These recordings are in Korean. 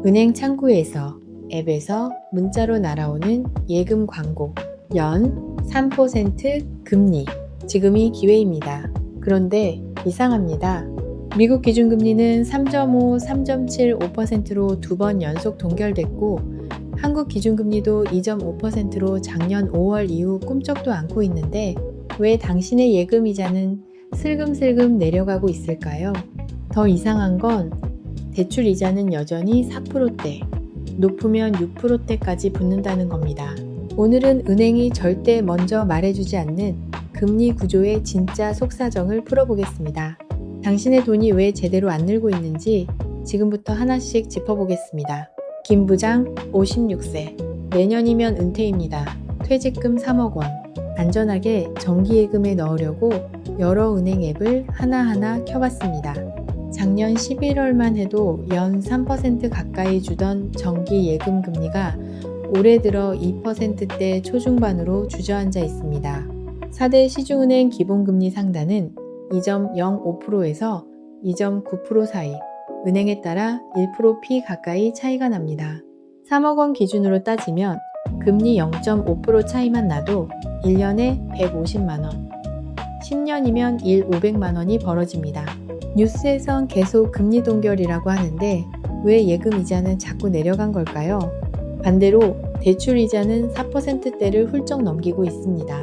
은행 창구에서, 앱에서 문자로 날아오는 예금 광고, 연 3% 금리, 지금이 기회입니다. 그런데 이상합니다. 미국 기준금리는 3.5, 3.75%로 두 번 연속 동결됐고 한국 기준금리도 2.5%로 작년 5월 이후 꿈쩍도 않고 있는데 왜 당신의 예금이자는 슬금슬금 내려가고 있을까요? 더 이상한 건 대출이자는 여전히 4%대, 높으면 6%대까지 붙는다는 겁니다. 오늘은 은행이 절대 먼저 말해주지 않는 금리 구조의 진짜 속사정을 풀어보겠습니다. 당신의 돈이 왜 제대로 안 늘고 있는지 지금부터 하나씩 짚어보겠습니다. 김 부장 56세, 내년이면 은퇴입니다. 퇴직금 3억 원, 안전하게 정기예금에 넣으려고 여러 은행 앱을 하나하나 켜봤습니다. 작년 11월만 해도 연 3% 가까이 주던 정기예금 금리가 올해 들어 2%대 초중반으로 주저앉아 있습니다. 4대 시중은행 기본금리 상단은 2.05%에서 2.9% 사이, 은행에 따라 1%피 가까이 차이가 납니다. 3억 원 기준으로 따지면 금리 0.5% 차이만 나도 1년에 150만 원, 10년이면 500만 원이 벌어집니다. 뉴스에선 계속 금리 동결이라고 하는데 왜 예금 이자는 자꾸 내려간 걸까요? 반대로 대출 이자는 4%대를 훌쩍 넘기고 있습니다.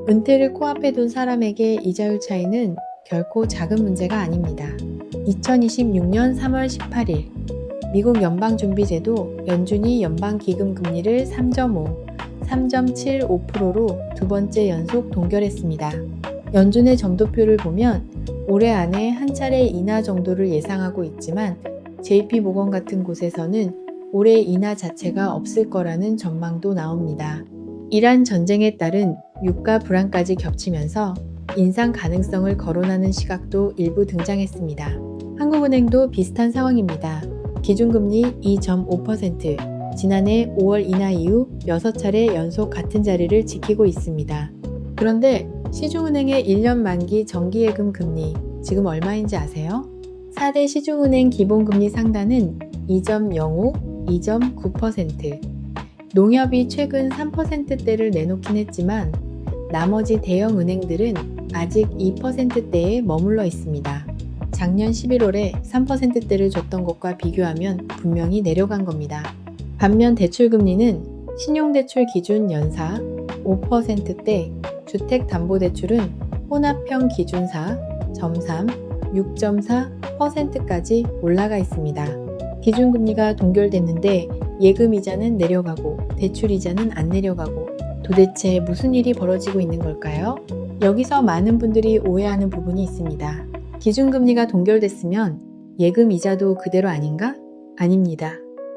은퇴를 코앞에 둔 사람에게 이자율 차이는 결코 작은 문제가 아닙니다. 2026년 3월 18일 미국 연방준비제도 연준이 연방기금금리를 3.5, 3.75%로 두 번째 연속 동결했습니다. 연준의 점도표를 보면 올해 안에 한 차례 인하 정도를 예상하고 있지만 JP모건 같은 곳에서는 올해 인하 자체가 없을 거라는 전망도 나옵니다. 이란 전쟁에 따른 유가 불안까지 겹치면서 인상 가능성을 거론하는 시각도 일부 등장했습니다. 한국은행도 비슷한 상황입니다. 기준금리 2.5%, 지난해 5월 인하 이후 6차례 연속 같은 자리를 지키고 있습니다. 그런데 시중은행의 1년 만기 정기예금 금리 지금 얼마인지 아세요? 4대 시중은행 기본금리 상단은 2.05, 2.9%. 농협이 최근 3%대를 내놓긴 했지만 나머지 대형 은행들은 아직 2%대에 머물러 있습니다. 작년 11월에 3%대를 줬던 것과 비교하면 분명히 내려간 겁니다. 반면 대출금리는 신용대출 기준 연사 5%대, 주택담보대출은 혼합형 기준사 0.3, 6.4%까지 올라가 있습니다. 기준금리가 동결됐는데 예금이자는 내려가고 대출이자는 안 내려가고 도대체 무슨 일이 벌어지고 있는 걸까요? 여기서 많은 분들이 오해하는 부분이 있습니다. 기준금리가 동결됐으면 예금이자도 그대로 아닌가? 아닙니다.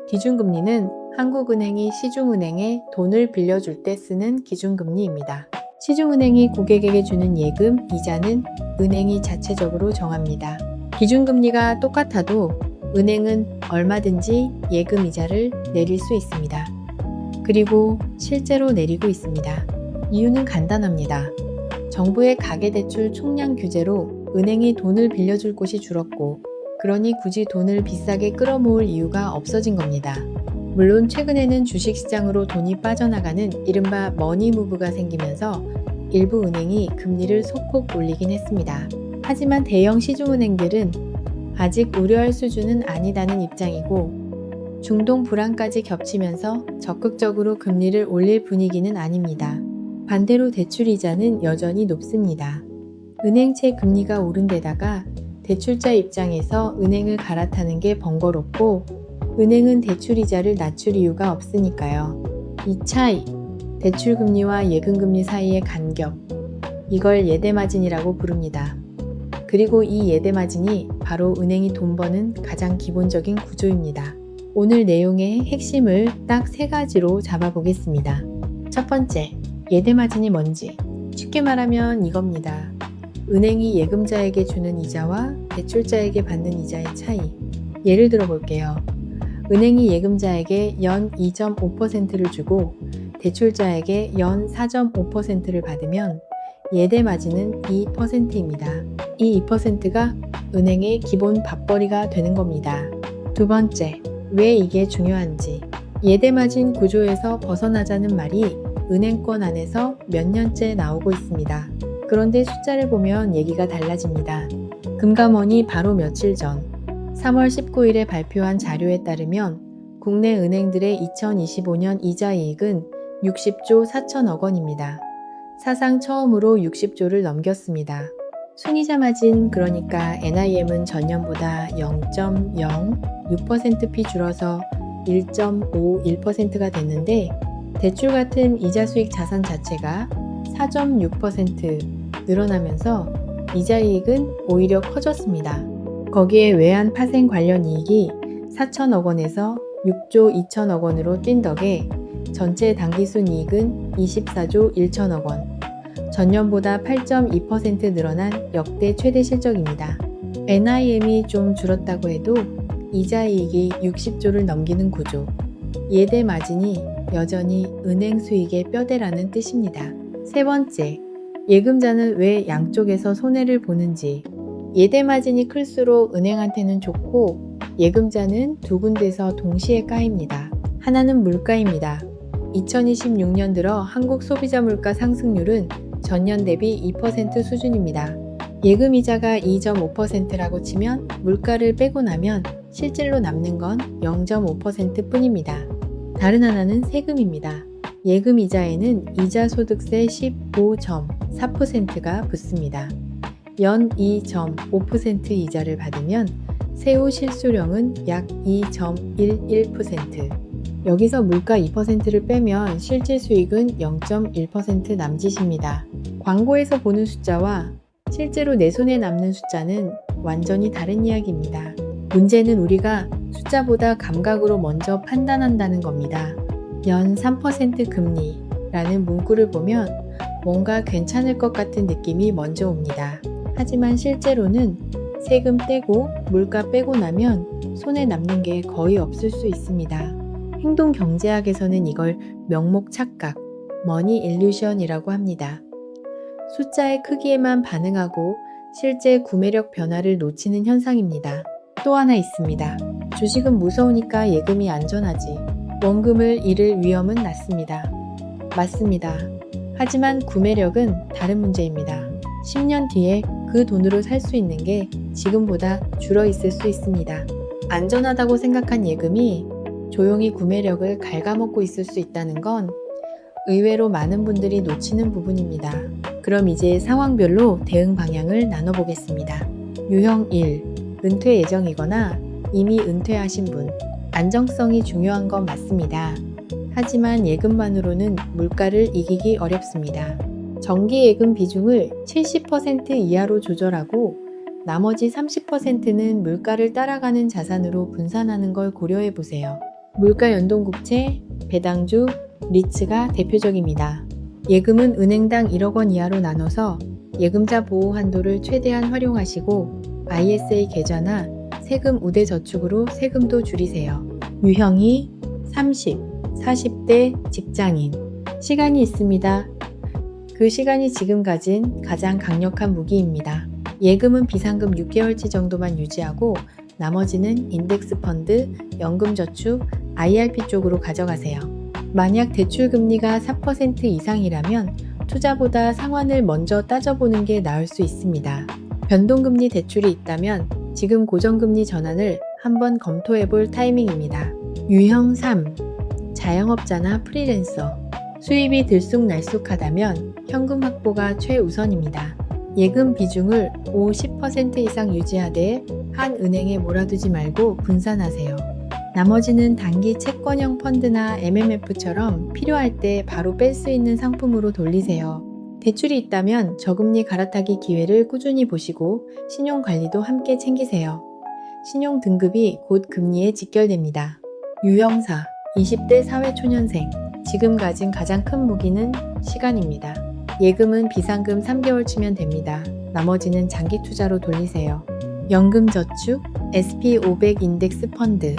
기준금리는 한국은행이 시중은행에 돈을 빌려줄 때 쓰는 기준금리입니다. 시중은행이 고객에게 주는 예금, 이자는 은행이 자체적으로 정합니다. 기준금리가 똑같아도 은행은 얼마든지 예금 이자를 내릴 수 있습니다. 그리고 실제로 내리고 있습니다. 이유는 간단합니다. 정부의 가계대출 총량 규제로 은행이 돈을 빌려줄 곳이 줄었고, 그러니 굳이 돈을 비싸게 끌어모을 이유가 없어진 겁니다. 물론 최근에는 주식시장으로 돈이 빠져나가는 이른바 머니무브가 생기면서 일부 은행이 금리를 소폭 올리긴 했습니다. 하지만 대형 시중은행들은 아직 우려할 수준은 아니다는 입장이고 중동 불안까지 겹치면서 적극적으로 금리를 올릴 분위기는 아닙니다. 반대로 대출이자는 여전히 높습니다. 은행채 금리가 오른 데다가 대출자 입장에서 은행을 갈아타는 게 번거롭고 은행은 대출이자를 낮출 이유가 없으니까요. 이 차이, 대출금리와 예금금리 사이의 간격, 이걸 예대마진이라고 부릅니다. 그리고 이 예대마진이 바로 은행이 돈 버는 가장 기본적인 구조입니다. 오늘 내용의 핵심을 딱 3가지로 잡아보겠습니다. 첫 번째, 예대마진이 뭔지. 쉽게 말하면 이겁니다. 은행이 예금자에게 주는 이자와 대출자에게 받는 이자의 차이. 예를 들어 볼게요. 은행이 예금자에게 연 2.5%를 주고 대출자에게 연 4.5%를 받으면 예대마진은 2%입니다. 이 2%가 은행의 기본 밥벌이가 되는 겁니다. 두 번째, 왜 이게 중요한지. 예대마진 구조에서 벗어나자는 말이 은행권 안에서 몇 년째 나오고 있습니다. 그런데 숫자를 보면 얘기가 달라집니다. 금감원이 바로 며칠 전 3월 19일에 발표한 자료에 따르면 국내 은행들의 2025년 이자이익은 60조 4천억 원입니다. 사상 처음으로 60조를 넘겼습니다. 순이자 마진, 그러니까 NIM은 전년보다 0.06%피 줄어서 1.51%가 됐는데 대출 같은 이자 수익 자산 자체가 4.6% 늘어나면서 이자이익은 오히려 커졌습니다. 거기에 외환 파생 관련 이익이 4천억 원에서 6조 2천억 원으로 뛴 덕에 전체 당기순이익은 24조 1천억 원, 전년보다 8.2% 늘어난 역대 최대 실적입니다. NIM이 좀 줄었다고 해도 이자이익이 60조를 넘기는 구조, 예대 마진이 여전히 은행 수익의 뼈대라는 뜻입니다. 세 번째, 예금자는 왜 양쪽에서 손해를 보는지. 예대 마진이 클수록 은행한테는 좋고 예금자는 두 군데서 동시에 까입니다. 하나는 물가입니다. 2026년 들어 한국 소비자 물가 상승률은 전년 대비 2% 수준입니다. 예금 이자가 2.5%라고 치면 물가를 빼고 나면 실질로 남는 건 0.5% 뿐입니다. 다른 하나는 세금입니다. 예금 이자에는 이자 소득세 15.4%가 붙습니다. 연 2.5% 이자를 받으면 세후 실수령은 약 2.11%. 여기서 물가 2%를 빼면 실질 수익은 0.1% 남짓입니다. 광고에서 보는 숫자와 실제로 내 손에 남는 숫자는 완전히 다른 이야기입니다. 문제는 우리가 숫자보다 감각으로 먼저 판단한다는 겁니다. 연 3% 금리라는 문구를 보면 뭔가 괜찮을 것 같은 느낌이 먼저 옵니다. 하지만 실제로는 세금 떼고 물가 빼고 나면 손에 남는 게 거의 없을 수 있습니다. 행동 경제학에서는 이걸 명목 착각, 머니 일루션이라고 합니다. 숫자의 크기에만 반응하고 실제 구매력 변화를 놓치는 현상입니다. 또 하나 있습니다. 주식은 무서우니까 예금이 안전하지. 원금을 잃을 위험은 낮습니다. 맞습니다. 하지만 구매력은 다른 문제입니다. 10년 뒤에 그 돈으로 살 수 있는 게 지금보다 줄어 있을 수 있습니다. 안전하다고 생각한 예금이 조용히 구매력을 갉아먹고 있을 수 있다는 건 의외로 많은 분들이 놓치는 부분입니다. 그럼 이제 상황별로 대응 방향을 나눠보겠습니다. 유형 1. 은퇴 예정이거나 이미 은퇴하신 분. 안정성이 중요한 건 맞습니다. 하지만 예금만으로는 물가를 이기기 어렵습니다. 정기 예금 비중을 70% 이하로 조절하고 나머지 30%는 물가를 따라가는 자산으로 분산하는 걸 고려해 보세요. 물가 연동국채, 배당주, 리츠가 대표적입니다. 예금은 은행당 1억 원 이하로 나눠서 예금자 보호 한도를 최대한 활용하시고 ISA 계좌나 세금 우대 저축으로 세금도 줄이세요. 유형이 30, 40대 직장인. 시간이 있습니다. 그 시간이 지금 가진 가장 강력한 무기입니다. 예금은 비상금 6개월치 정도만 유지하고 나머지는 인덱스 펀드, 연금저축, IRP 쪽으로 가져가세요. 만약 대출 금리가 4% 이상이라면 투자보다 상환을 먼저 따져보는 게 나을 수 있습니다. 변동금리 대출이 있다면 지금 고정금리 전환을 한번 검토해볼 타이밍입니다. 유형 3. 자영업자나 프리랜서. 수입이 들쑥날쑥하다면 현금 확보가 최우선입니다. 예금 비중을 50% 이상 유지하되 한 은행에 몰아두지 말고 분산하세요. 나머지는 단기 채권형 펀드나 MMF처럼 필요할 때 바로 뺄 수 있는 상품으로 돌리세요. 대출이 있다면 저금리 갈아타기 기회를 꾸준히 보시고 신용관리도 함께 챙기세요. 신용 등급이 곧 금리에 직결됩니다. 유형 4. 20대 사회초년생. 지금 가진 가장 큰 무기는 시간입니다. 예금은 비상금 3개월 치면 됩니다. 나머지는 장기 투자로 돌리세요. 연금저축, SP500 인덱스 펀드,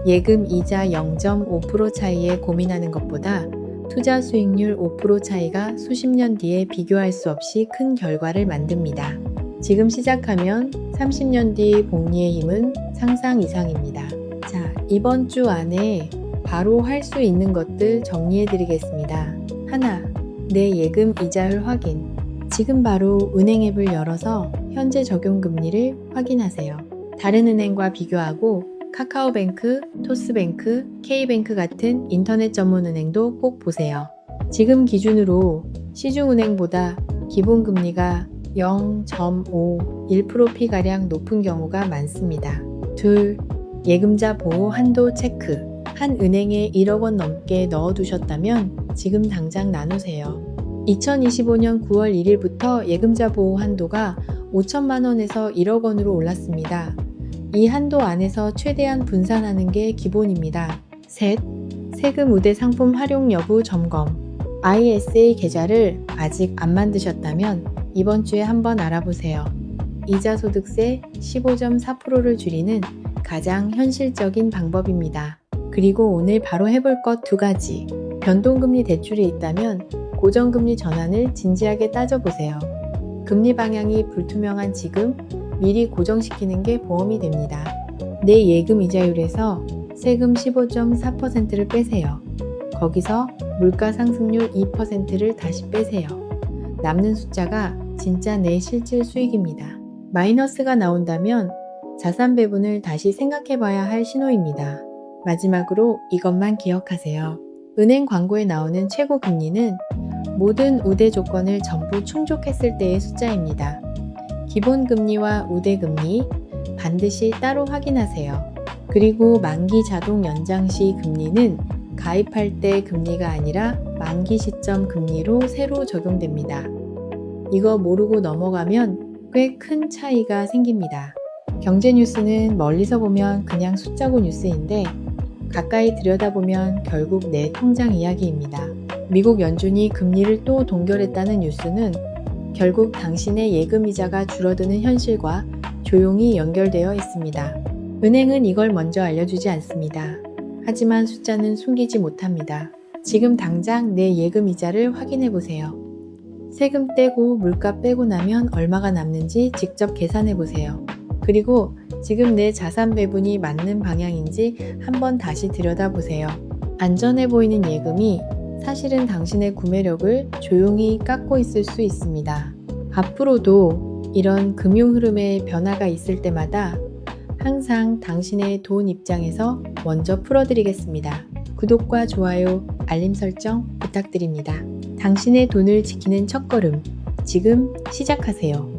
예금 이자 0.5% 차이에 고민하는 것보다 투자 수익률 5% 차이가 수십 년 뒤에 비교할 수 없이 큰 결과를 만듭니다. 지금 시작하면 30년 뒤 복리의 힘은 상상 이상입니다. 자, 이번 주 안에 바로 할 수 있는 것들 정리해 드리겠습니다. 하나, 내 예금 이자율 확인. 지금 바로 은행 앱을 열어서 현재 적용 금리를 확인하세요. 다른 은행과 비교하고 카카오뱅크, 토스뱅크, K뱅크 같은 인터넷 전문 은행도 꼭 보세요. 지금 기준으로 시중은행보다 기본금리가 0.5, 1%피가량 높은 경우가 많습니다. 둘, 예금자 보호 한도 체크. 한 은행에 1억 원 넘게 넣어두셨다면 지금 당장 나누세요. 2025년 9월 1일부터 예금자 보호 한도가 5천만 원에서 1억 원으로 올랐습니다. 이 한도 안에서 최대한 분산하는 게 기본입니다. 셋, 세금 우대 상품 활용 여부 점검. ISA 계좌를 아직 안 만드셨다면 이번 주에 한번 알아보세요. 이자 소득세 15.4%를 줄이는 가장 현실적인 방법입니다. 그리고 오늘 바로 해볼 것 2가지. 변동금리 대출이 있다면 고정금리 전환을 진지하게 따져보세요. 금리 방향이 불투명한 지금 미리 고정시키는 게 보험이 됩니다. 내 예금 이자율에서 세금 15.4%를 빼세요. 거기서 물가 상승률 2%를 다시 빼세요. 남는 숫자가 진짜 내 실질 수익입니다. 마이너스가 나온다면 자산 배분을 다시 생각해봐야 할 신호입니다. 마지막으로 이것만 기억하세요. 은행 광고에 나오는 최고 금리는 모든 우대 조건을 전부 충족했을 때의 숫자입니다. 기본금리와 우대금리 반드시 따로 확인하세요. 그리고 만기 자동 연장 시 금리는 가입할 때 금리가 아니라 만기 시점 금리로 새로 적용됩니다. 이거 모르고 넘어가면 꽤 큰 차이가 생깁니다. 경제 뉴스는 멀리서 보면 그냥 숫자고 뉴스인데 가까이 들여다보면 결국 내 통장 이야기입니다. 미국 연준이 금리를 또 동결했다는 뉴스는 결국 당신의 예금이자가 줄어드는 현실과 조용히 연결되어 있습니다. 은행은 이걸 먼저 알려주지 않습니다. 하지만 숫자는 숨기지 못합니다. 지금 당장 내 예금이자를 확인해보세요. 세금 떼고 물가 빼고 나면 얼마가 남는지 직접 계산해보세요. 그리고 지금 내 자산 배분이 맞는 방향인지 한번 다시 들여다보세요. 안전해 보이는 예금이 사실은 당신의 구매력을 조용히 깎고 있을 수 있습니다. 앞으로도 이런 금융 흐름의 변화가 있을 때마다 항상 당신의 돈 입장에서 먼저 풀어드리겠습니다. 구독과 좋아요, 알림 설정 부탁드립니다. 당신의 돈을 지키는 첫걸음, 지금 시작하세요.